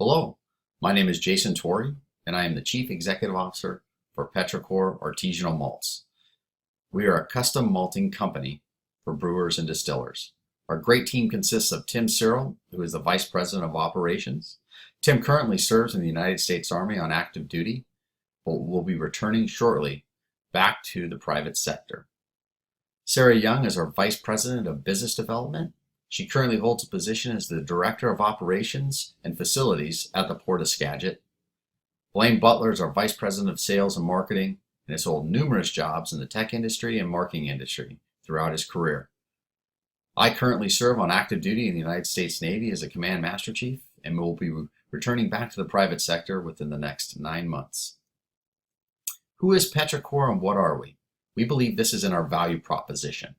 Hello, my name is Jason Torrey, and I am the Chief Executive Officer for Petrichor Artisanal Malts. We are a custom malting company for brewers and distillers. Our great team consists of Tim Cyril, who is the Vice President of Operations. Tim currently serves in the United States Army on active duty, but will be returning shortly back to the private sector. Sara Young is our Vice President of Business Development. She currently holds a position as the Director of Operations and Facilities at the Port of Skagit. Blaine Butler is our Vice President of Sales and Marketing and has held numerous jobs in the tech industry and marketing industry throughout his career. I currently serve on active duty in the United States Navy as a Command Master Chief and will be returning back to the private sector within the next 9 months. Who is Petrichor and what are we? We believe this is in our value proposition.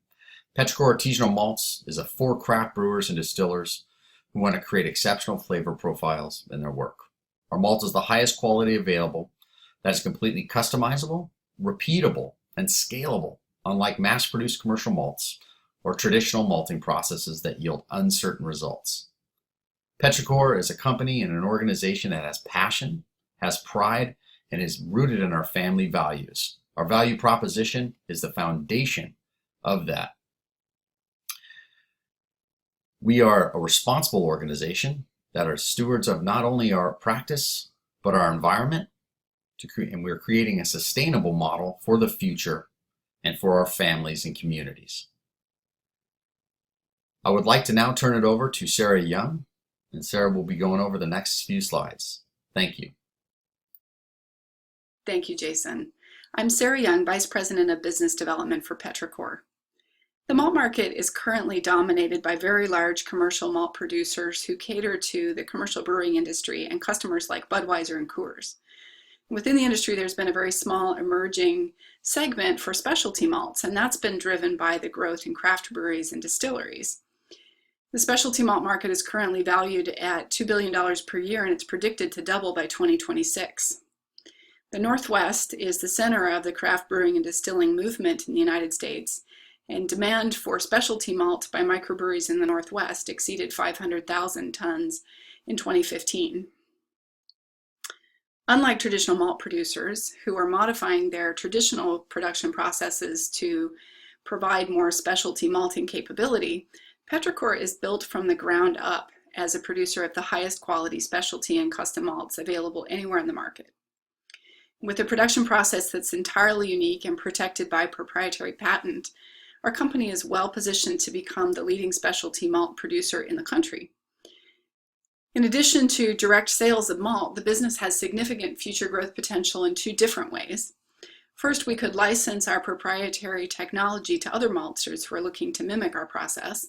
Petrichor Artisanal Malts is for craft brewers and distillers who want to create exceptional flavor profiles in their work. Our malt is the highest quality available, that is completely customizable, repeatable, and scalable, unlike mass-produced commercial malts or traditional malting processes that yield uncertain results. Petrichor is a company and an organization that has passion, has pride, and is rooted in our family values. Our value proposition is the foundation of that. We are a responsible organization that are stewards of not only our practice, but our environment, and we're creating a sustainable model for the future and for our families and communities. I would like to now turn it over to Sara Young, and Sara will be going over the next few slides. Thank you. Thank you, Jason. I'm Sara Young, Vice President of Business Development for Petrichor. The malt market is currently dominated by very large commercial malt producers who cater to the commercial brewing industry and customers like Budweiser and Coors. Within the industry, there's been a very small emerging segment for specialty malts, and that's been driven by the growth in craft breweries and distilleries. The specialty malt market is currently valued at $2 billion per year, and it's predicted to double by 2026. The Northwest is the center of the craft brewing and distilling movement in the United States, and demand for specialty malt by microbreweries in the Northwest exceeded 500,000 tons in 2015. Unlike traditional malt producers who are modifying their traditional production processes to provide more specialty malting capability, Petrichor is built from the ground up as a producer of the highest quality specialty and custom malts available anywhere in the market. With a production process that's entirely unique and protected by proprietary patent, our company is well positioned to become the leading specialty malt producer in the country. In addition to direct sales of malt, the business has significant future growth potential in two different ways. First, we could license our proprietary technology to other maltsters who are looking to mimic our process.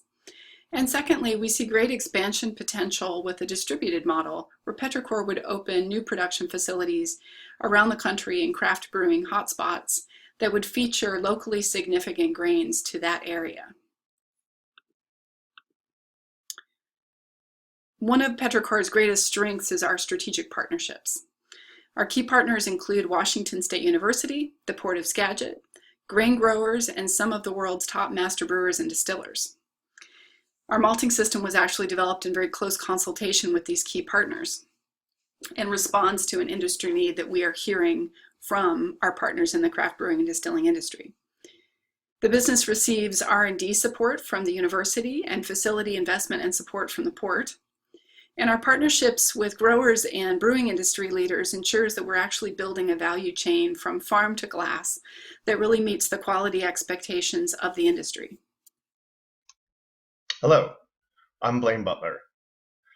And secondly, we see great expansion potential with a distributed model where Petrichor would open new production facilities around the country in craft brewing hotspots that would feature locally significant grains to that area. One of Petrichor's greatest strengths is our strategic partnerships. Our key partners include Washington State University, the Port of Skagit, grain growers, and some of the world's top master brewers and distillers. Our malting system was actually developed in very close consultation with these key partners and responds to an industry need that we are hearing from our partners in the craft brewing and distilling industry. The business receives R&D support from the university and facility investment and support from the port. And our partnerships with growers and brewing industry leaders ensures that we're actually building a value chain from farm to glass that really meets the quality expectations of the industry. Hello, I'm Blaine Butler.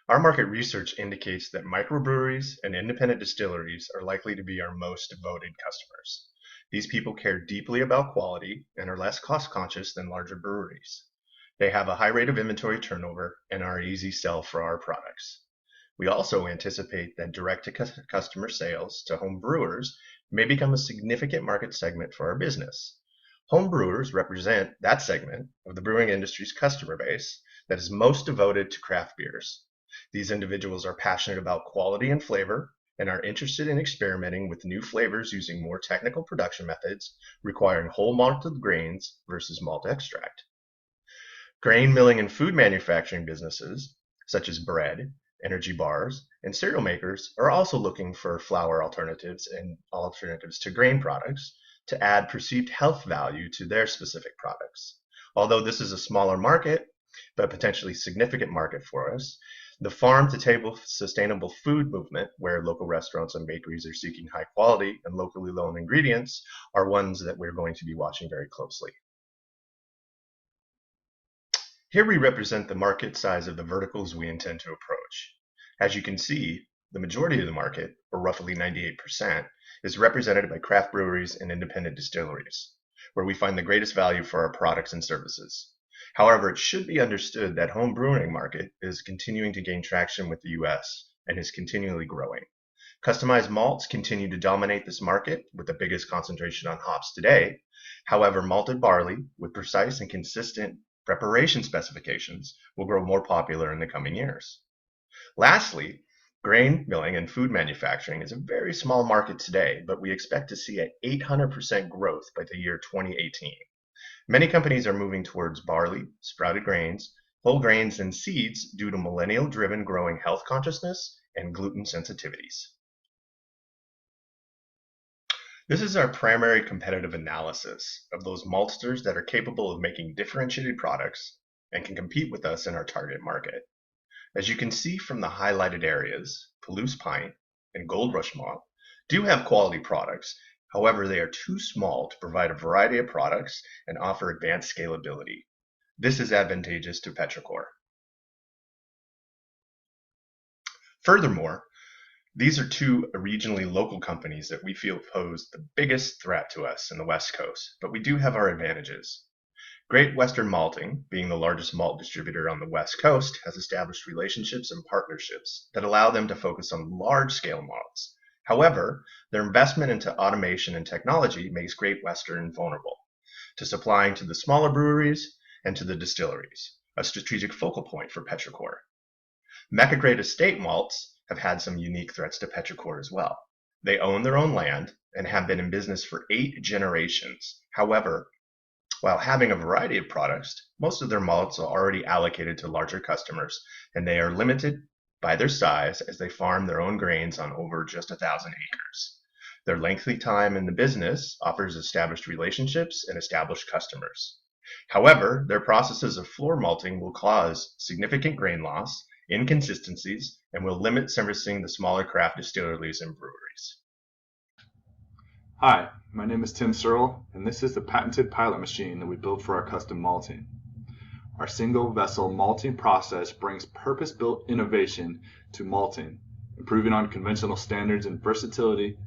Our market research indicates that microbreweries and independent distilleries are likely to be our most devoted customers. These people care deeply about quality and are less cost conscious than larger breweries. They have a high rate of inventory turnover and are an easy sell for our products. We also anticipate that direct-to-customer sales to home brewers may become a significant market segment for our business. Home brewers represent that segment of the brewing industry's customer base that is most devoted to craft beers. These individuals are passionate about quality and flavor and are interested in experimenting with new flavors using more technical production methods requiring whole malted grains versus malt extract. Grain milling and food manufacturing businesses, such as bread, energy bars, and cereal makers are also looking for flour alternatives and alternatives to grain products to add perceived health value to their specific products. Although this is a smaller market, but potentially significant market for us, the farm-to-table sustainable food movement, where local restaurants and bakeries are seeking high quality and locally grown ingredients, are ones that we're going to be watching very closely. Here we represent the market size of the verticals we intend to approach. As you can see, the majority of the market, or roughly 98%, is represented by craft breweries and independent distilleries, where we find the greatest value for our products and services. However, it should be understood that home brewing market is continuing to gain traction with the US and is continually growing. Customized malts continue to dominate this market with the biggest concentration on hops today. However, malted barley with precise and consistent preparation specifications will grow more popular in the coming years. Lastly, grain milling and food manufacturing is a very small market today, but we expect to see an 800% growth by the year 2018. Many companies are moving towards barley, sprouted grains, whole grains, and seeds due to millennial-driven growing health consciousness and gluten sensitivities. This is our primary competitive analysis of those maltsters that are capable of making differentiated products and can compete with us in our target market. As you can see from the highlighted areas, Palouse Pint and Gold Rush Malt do have quality products. However, they are too small to provide a variety of products and offer advanced scalability. This is advantageous to Petrichor. Furthermore, these are two regionally local companies that we feel pose the biggest threat to us in the West Coast, but we do have our advantages. Great Western Malting, being the largest malt distributor on the West Coast, has established relationships and partnerships that allow them to focus on large-scale malts. However, their investment into automation and technology makes Great Western vulnerable to supplying to the smaller breweries and to the distilleries, a strategic focal point for Petrichor. Mecca Great Estate malts have had some unique threats to Petrichor as well. They own their own land and have been in business for 8 generations. However, while having a variety of products, most of their malts are already allocated to larger customers, and they are limited by their size as they farm their own grains on over just 1,000 acres. Their lengthy time in the business offers established relationships and established customers. However, their processes of floor malting will cause significant grain loss, inconsistencies, and will limit servicing the smaller craft distilleries and breweries. Hi, my name is Tim Searle, and this is the patented pilot machine that we built for our custom malting. Our single vessel malting process brings purpose-built innovation to malting, improving on conventional standards in versatility,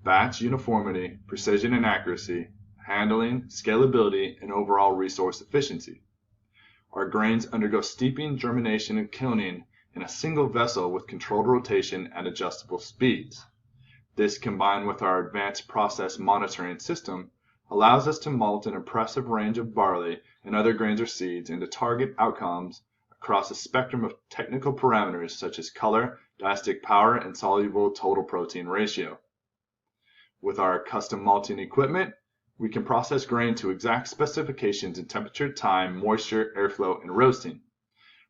batch uniformity, precision and accuracy, handling, scalability, and overall resource efficiency. Our grains undergo steeping, germination, and kilning in a single vessel with controlled rotation at adjustable speeds. This, combined with our advanced process monitoring system, allows us to malt an impressive range of barley and other grains or seeds and to target outcomes across a spectrum of technical parameters such as color, diastic power, and soluble total protein ratio. With our custom malting equipment, we can process grain to exact specifications in temperature, time, moisture, airflow, and roasting.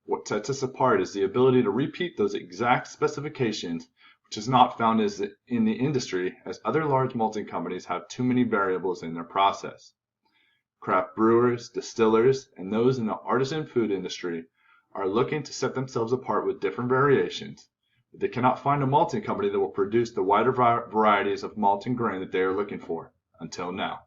What sets us apart is the ability to repeat those exact specifications, which is not found in the industry, as other large malting companies have too many variables in their process. Craft brewers, distillers, and those in the artisan food industry are looking to set themselves apart with different variations, but they cannot find a malting company that will produce the wider varieties of malt and grain that they are looking for, until now.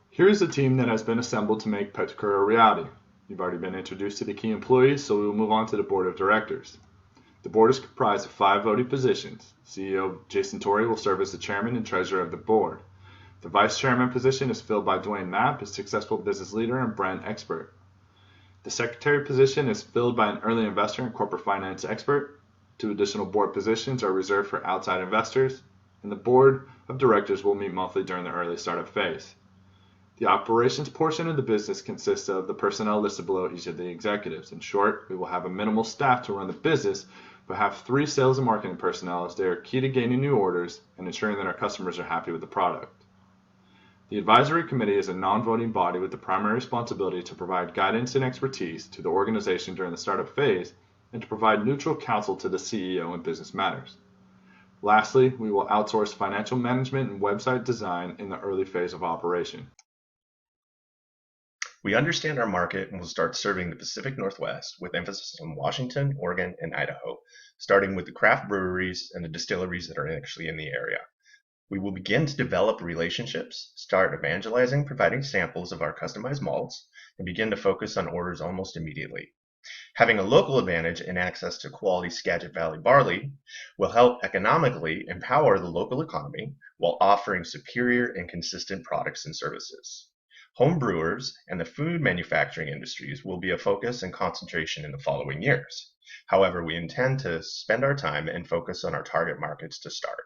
Here is the team that has been assembled to make Petrichor a reality. You've already been introduced to the key employees, so we will move on to the board of directors. The board is comprised of 5 voting positions. CEO Jason Torrey will serve as the chairman and treasurer of the board. The vice chairman position is filled by Dwayne Mapp, a successful business leader and brand expert. The secretary position is filled by an early investor and corporate finance expert. 2 additional board positions are reserved for outside investors, and the board of directors will meet monthly during the early startup phase. The operations portion of the business consists of the personnel listed below each of the executives. In short, we will have a minimal staff to run the business, but have 3 sales and marketing personnel as they are key to gaining new orders and ensuring that our customers are happy with the product. The advisory committee is a non-voting body with the primary responsibility to provide guidance and expertise to the organization during the startup phase and to provide neutral counsel to the CEO in business matters. Lastly, we will outsource financial management and website design in the early phase of operation. We understand our market and will start serving the Pacific Northwest with emphasis on Washington, Oregon, and Idaho, starting with the craft breweries and the distilleries that are actually in the area. We will begin to develop relationships, start evangelizing, providing samples of our customized malts, and begin to focus on orders almost immediately. Having a local advantage and access to quality Skagit Valley barley will help economically empower the local economy while offering superior and consistent products and services. Home brewers and the food manufacturing industries will be a focus and concentration in the following years. However, we intend to spend our time and focus on our target markets to start.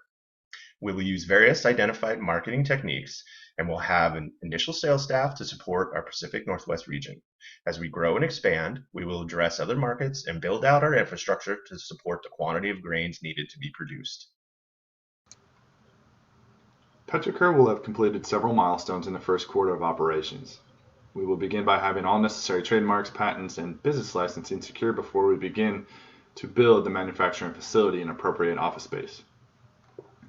We will use various identified marketing techniques and will have an initial sales staff to support our Pacific Northwest region. As we grow and expand, we will address other markets and build out our infrastructure to support the quantity of grains needed to be produced. Petrocur will have completed several milestones in the first quarter of operations. We will begin by having all necessary trademarks, patents, and business licensing secured before we begin to build the manufacturing facility and appropriate office space.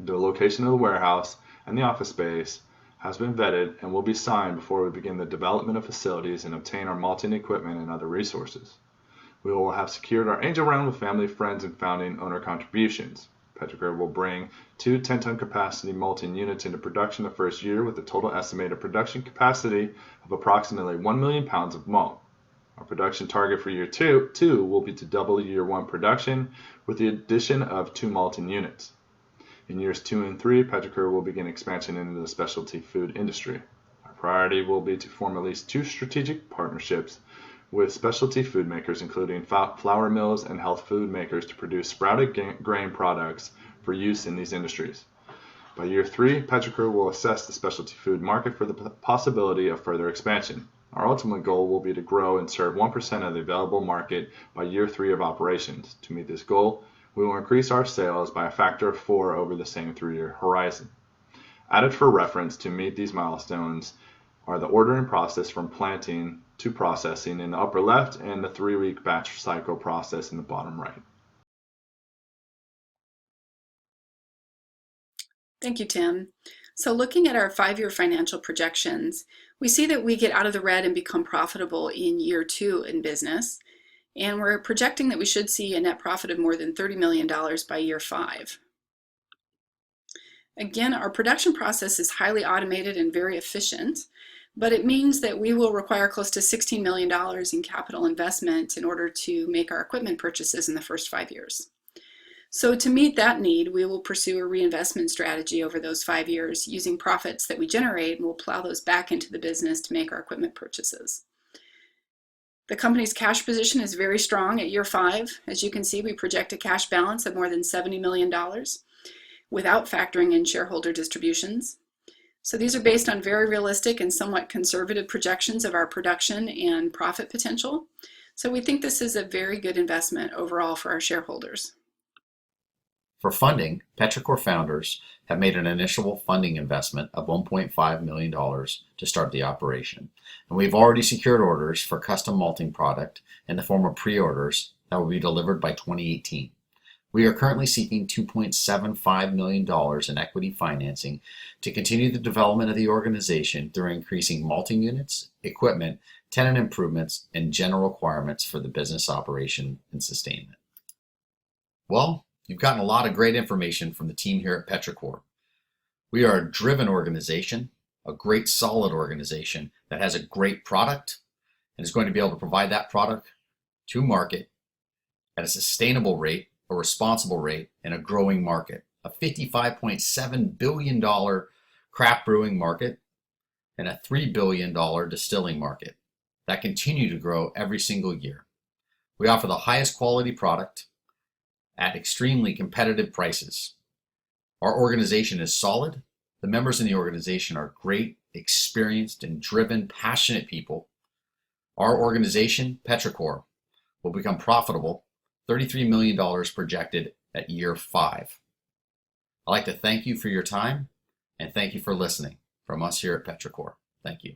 The location of the warehouse and the office space has been vetted and will be signed before we begin the development of facilities and obtain our malting equipment and other resources. We will have secured our angel round with family, friends, and founding owner contributions. Petrocur will bring 2 10-ton capacity malting units into production the first year with a total estimated production capacity of approximately 1 million pounds of malt. Our production target for year two will be to double year 1 production with the addition of 2 malting units. In years 2 and 3, Petrocur will begin expansion into the specialty food industry. Our priority will be to form at least 2 strategic partnerships with specialty food makers, including flour mills and health food makers, to produce sprouted grain products for use in these industries. By year 3, Petrocur will assess the specialty food market for the possibility of further expansion. Our ultimate goal will be to grow and serve 1% of the available market by year 3 of operations. To meet this goal, we will increase our sales by a factor of 4 over the same 3-year horizon. Added for reference to meet these milestones are the ordering process from planting to processing in the upper left and the 3-week batch cycle process in the bottom right. Thank you, Tim. So looking at our 5-year financial projections, we see that we get out of the red and become profitable in year 2 in business. And we're projecting that we should see a net profit of more than $30 million by year 5. Again, our production process is highly automated and very efficient, but it means that we will require close to $16 million in capital investment in order to make our equipment purchases in the first 5 years. So to meet that need, we will pursue a reinvestment strategy over those 5 years using profits that we generate, and we'll plow those back into the business to make our equipment purchases. The company's cash position is very strong at year 5. As you can see, we project a cash balance of more than $70 million without factoring in shareholder distributions. So these are based on very realistic and somewhat conservative projections of our production and profit potential. So we think this is a very good investment overall for our shareholders. For funding, Petrocur founders have made an initial funding investment of $1.5 million to start the operation. And we've already secured orders for custom malting product in the form of pre-orders that will be delivered by 2018. We are currently seeking $2.75 million in equity financing to continue the development of the organization through increasing malting units, equipment, tenant improvements, and general requirements for the business operation and sustainment. Well, you've gotten a lot of great information from the team here at Petrocur. We are a driven organization, a great solid organization that has a great product and is going to be able to provide that product to market at a sustainable rate, a responsible rate, in a growing market. A $55.7 billion craft brewing market and a $3 billion distilling market that continue to grow every single year. We offer the highest quality product at extremely competitive prices. Our organization is solid. The members in the organization are great, experienced, and driven, passionate people. Our organization, Petrocur, will become profitable, $33 million projected at year 5. I'd like to thank you for your time and thank you for listening from us here at Petrocur. Thank you.